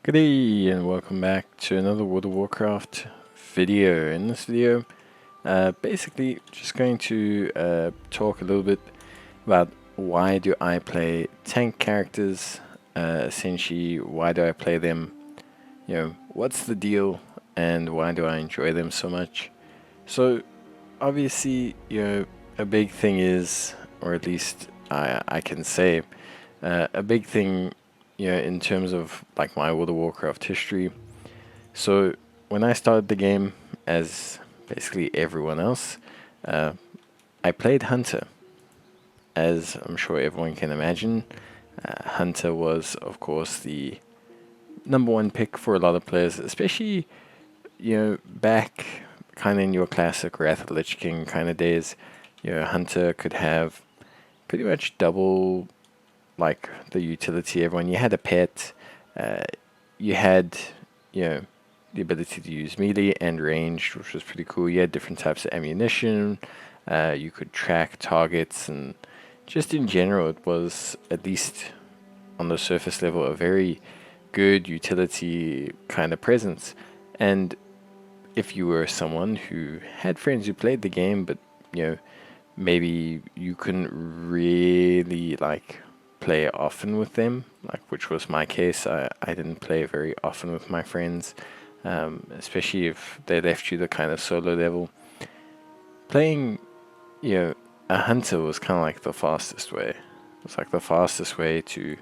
Good day and welcome back to another World of Warcraft video. In this video, basically just going to talk a little bit about why do I play tank characters, essentially why do I play them, what's the deal and why do I enjoy them so much. So obviously, a big thing is, or at least I can say, a big thing in terms of like my World of Warcraft history. So when I started the game, as basically everyone else, I played Hunter. As I'm sure everyone can imagine, Hunter was, of course, the number one pick for a lot of players, especially back kind of in your classic Wrath of the Lich King kind of days. Hunter could have pretty much double like the utility everyone. You had a pet, you had the ability to use melee and ranged, which was pretty cool. You had different types of ammunition, you could track targets, and just in general it was, at least on the surface level, a very good utility kind of presence. And if you were someone who had friends who played the game but maybe you couldn't really play often with them, which was my case. I didn't play very often with my friends, especially if they left you the kind of solo level. Playing, a hunter was kind of like the fastest way. It was like the fastest way to,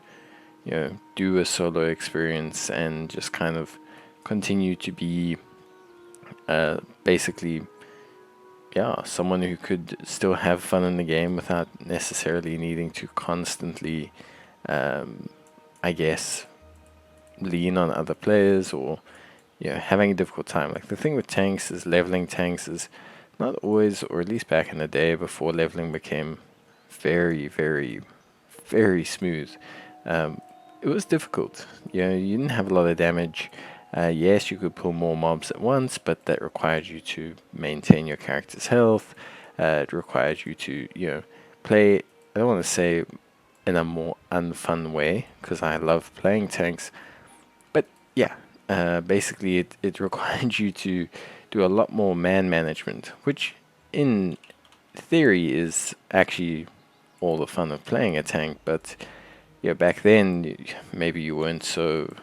do a solo experience and just kind of continue to be, basically, someone who could still have fun in the game without necessarily needing to constantly, I guess, lean on other players or having a difficult time. Like the thing with tanks is leveling tanks is not always, or at least back in the day before leveling became very, very, very smooth. It was difficult. You didn't have a lot of damage. Yes, you could pull more mobs at once, but that required you to maintain your character's health. It required you to, play, I don't want to say in a more unfun way, because I love playing tanks. But yeah, basically it required you to do a lot more man management, which in theory is actually all the fun of playing a tank. But back then, maybe you weren't so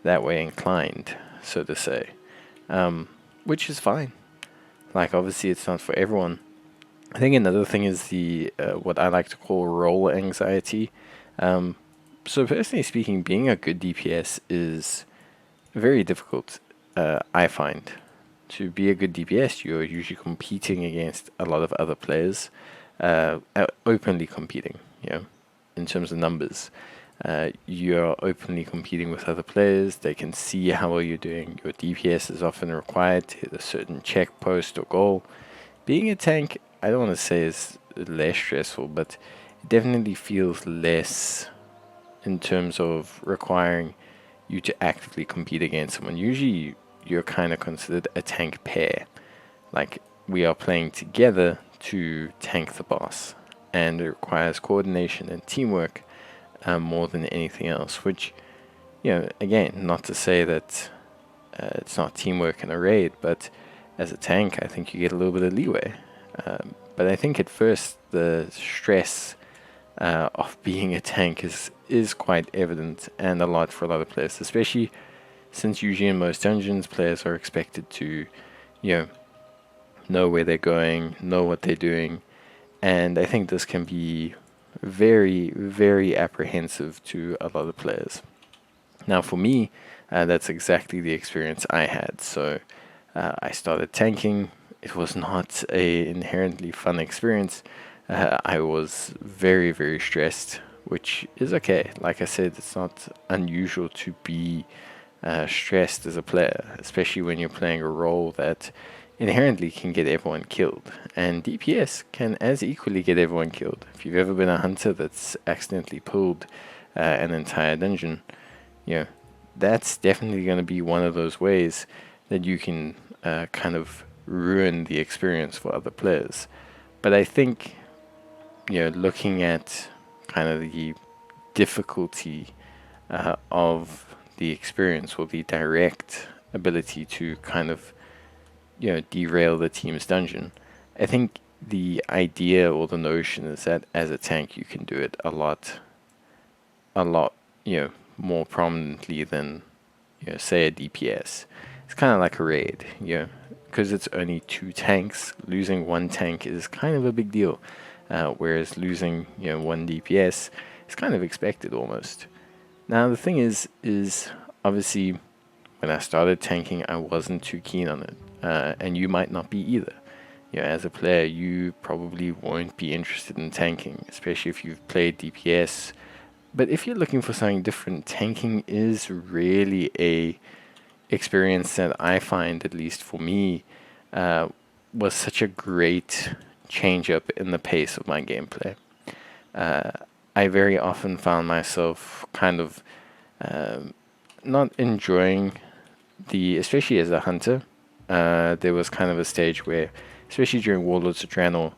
that way inclined, so to say, which is fine. Like obviously, it's not for everyone. I think another thing is the what I like to call role anxiety. So personally speaking, being a good DPS is very difficult. I find to be a good DPS, you're usually competing against a lot of other players, openly competing. In terms of numbers. You're openly competing with other players. They can see how well you're doing. Your DPS is often required to hit a certain check post or goal. Being a tank, I don't want to say is less stressful, but it definitely feels less in terms of requiring you to actively compete against someone. Usually, you're kind of considered a tank pair. Like, we are playing together to tank the boss, and it requires coordination and teamwork more than anything else, which, again, not to say that it's not teamwork in a raid, but as a tank, I think you get a little bit of leeway. But I think at first the stress of being a tank is quite evident and a lot for a lot of players, especially since usually in most dungeons, players are expected to, know where they're going, know what they're doing, and I think this can be very, very apprehensive to a lot of players. Now, for me, that's exactly the experience I had. So I started tanking. It was not a inherently fun experience. I was very, very stressed, which is okay. Like I said, it's not unusual to be stressed as a player, especially when you're playing a role that inherently can get everyone killed, and DPS can as equally get everyone killed. If you've ever been a hunter that's accidentally pulled an entire dungeon, that's definitely going to be one of those ways that you can kind of ruin the experience for other players. But I think, looking at kind of the difficulty of the experience or the direct ability to kind of, derail the team's dungeon. I think the idea or the notion is that as a tank you can do it a lot, more prominently than, say a DPS. It's kind of like a raid, because it's only 2 tanks. Losing 1 tank is kind of a big deal, whereas losing, 1 DPS is kind of expected almost. Now the thing is obviously when I started tanking, I wasn't too keen on it, and you might not be either. As a player, you probably won't be interested in tanking, especially if you've played DPS. But if you're looking for something different, tanking is really a experience that I find, at least for me, was such a great change up in the pace of my gameplay. I very often found myself kind of not enjoying especially as a hunter. There was kind of a stage where, especially during Warlords of Draenor,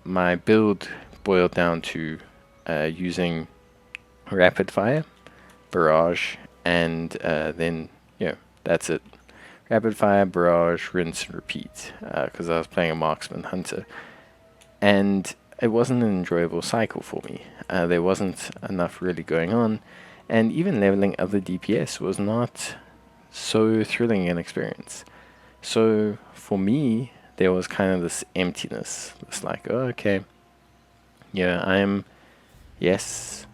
my build boiled down to using rapid fire, barrage, and then that's it. Rapid fire, barrage, rinse, and repeat. Because I was playing a marksman hunter, and it wasn't an enjoyable cycle for me. There wasn't enough really going on, and even leveling other DPS was not so thrilling an experience. So for me, there was kind of this emptiness. It's like, oh, okay, I'm, yes,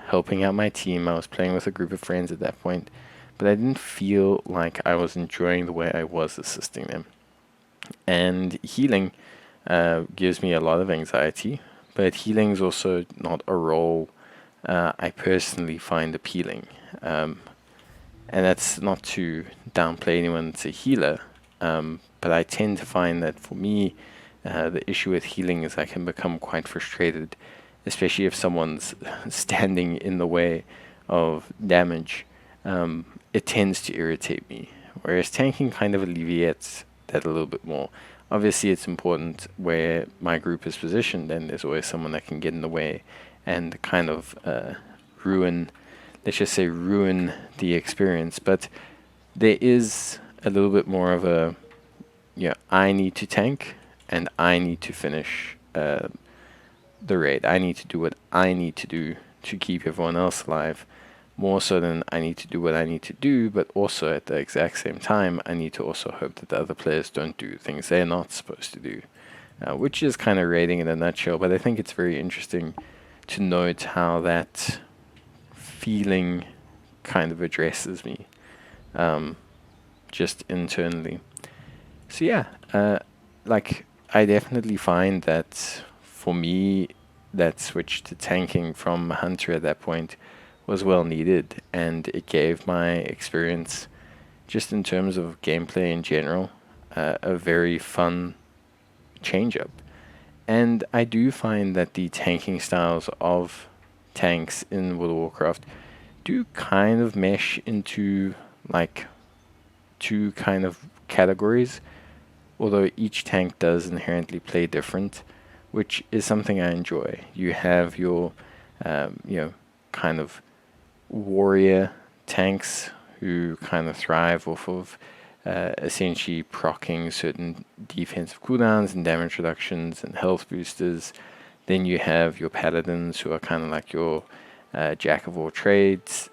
helping out my team. I was playing with a group of friends at that point, but I didn't feel like I was enjoying the way I was assisting them. And healing gives me a lot of anxiety, but healing is also not a role I personally find appealing. And that's not to downplay anyone that's a healer, but I tend to find that for me, the issue with healing is I can become quite frustrated, especially if someone's standing in the way of damage. It tends to irritate me, whereas tanking kind of alleviates that a little bit more. Obviously, it's important where my group is positioned, and there's always someone that can get in the way and kind of ruin the experience. But there is a little bit more of a, I need to tank and I need to finish the raid. I need to do what I need to do to keep everyone else alive, more so than I need to do what I need to do, but also at the exact same time, I need to also hope that the other players don't do things they're not supposed to do, which is kind of raiding in a nutshell. But I think it's very interesting to note how that feeling kind of addresses me, just internally. So yeah, I definitely find that for me, that switch to tanking from hunter at that point was well needed, and it gave my experience, just in terms of gameplay in general, a very fun change up. And I do find that the tanking styles of tanks in World of Warcraft do kind of mesh into like 2 kind of categories, although each tank does inherently play different, which is something I enjoy. You have your kind of warrior tanks who kind of thrive off of essentially proccing certain defensive cooldowns and damage reductions and health boosters. Then you have your paladins, who are kind of like your jack of all trades,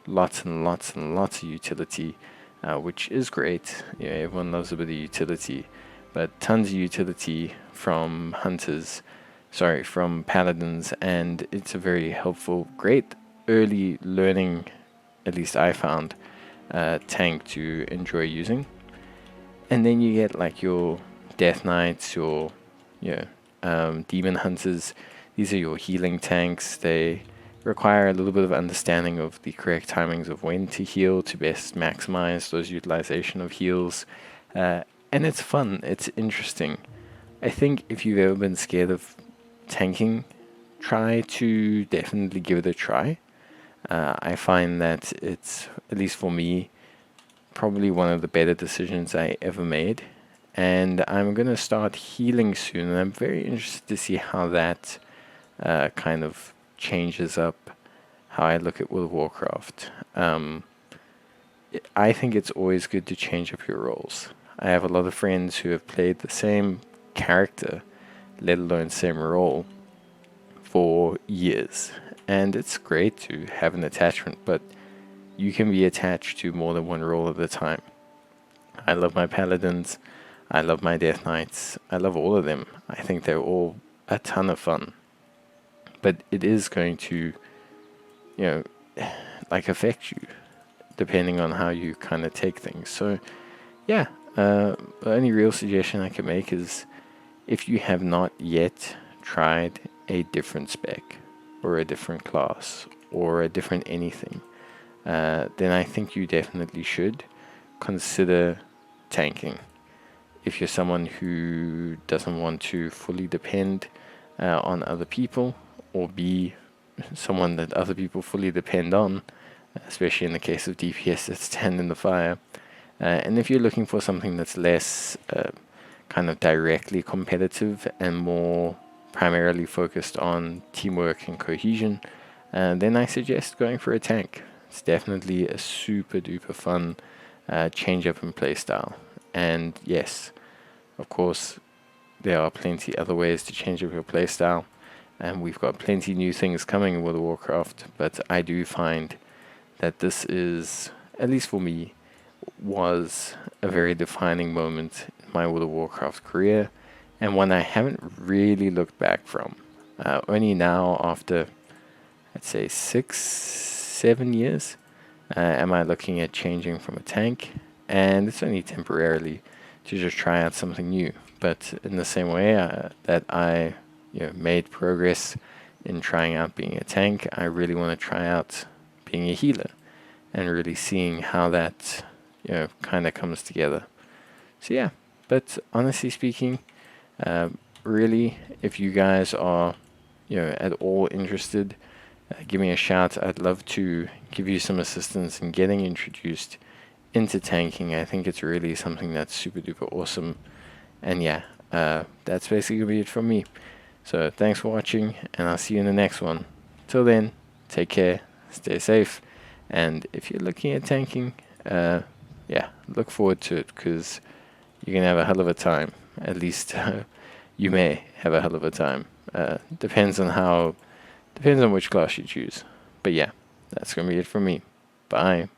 lots and lots and lots of utility, which is great. Everyone loves a bit of utility, but tons of utility from paladins, and it's a very helpful, great early learning, at least I found, tank to enjoy using. And then you get like your Deathknights, your demon hunters. These are your healing tanks. They require a little bit of understanding of the correct timings of when to heal to best maximize those utilization of heals. And it's fun, it's interesting. I think if you've ever been scared of tanking, try to definitely give it a try. I find that it's, at least for me, probably one of the better decisions I ever made. And I'm going to start healing soon, and I'm very interested to see how that kind of changes up how I look at World of Warcraft. I think it's always good to change up your roles. I have a lot of friends who have played the same character, let alone same role, for years. And it's great to have an attachment, but you can be attached to more than one role at a time. I love my Paladins. I love my Deathknights. I love all of them. I think they're all a ton of fun. But it is going to, you know, like affect you depending on how you kind of take things. So, yeah, the only real suggestion I can make is if you have not yet tried a different spec or a different class or a different anything, then I think you definitely should consider tanking. If you're someone who doesn't want to fully depend on other people or be someone that other people fully depend on, especially in the case of DPS that stand in the fire, and if you're looking for something that's less kind of directly competitive and more primarily focused on teamwork and cohesion, then I suggest going for a tank. It's definitely a super duper fun change up in playstyle. And yes, of course, there are plenty other ways to change up your playstyle, and we've got plenty new things coming in World of Warcraft, but I do find that this is, at least for me, was a very defining moment in my World of Warcraft career, and one I haven't really looked back from. Only now, after, I'd say 6-7 years, am I looking at changing from a tank, and it's only temporarily to just try out something new. But in the same way that I made progress in trying out being a tank, I really want to try out being a healer and really seeing how that kind of comes together. So yeah, but honestly speaking, really, if you guys are at all interested, give me a shout. I'd love to give you some assistance in getting introduced into tanking. I think it's really something that's super duper awesome. And yeah, that's basically gonna be it from me. So thanks for watching, and I'll see you in the next one. Till then, take care, stay safe, and if you're looking at tanking, yeah, look forward to it, because you're gonna have a hell of a time. At least you may have a hell of a time. Depends on which class you choose. But yeah, that's gonna be it from me. Bye.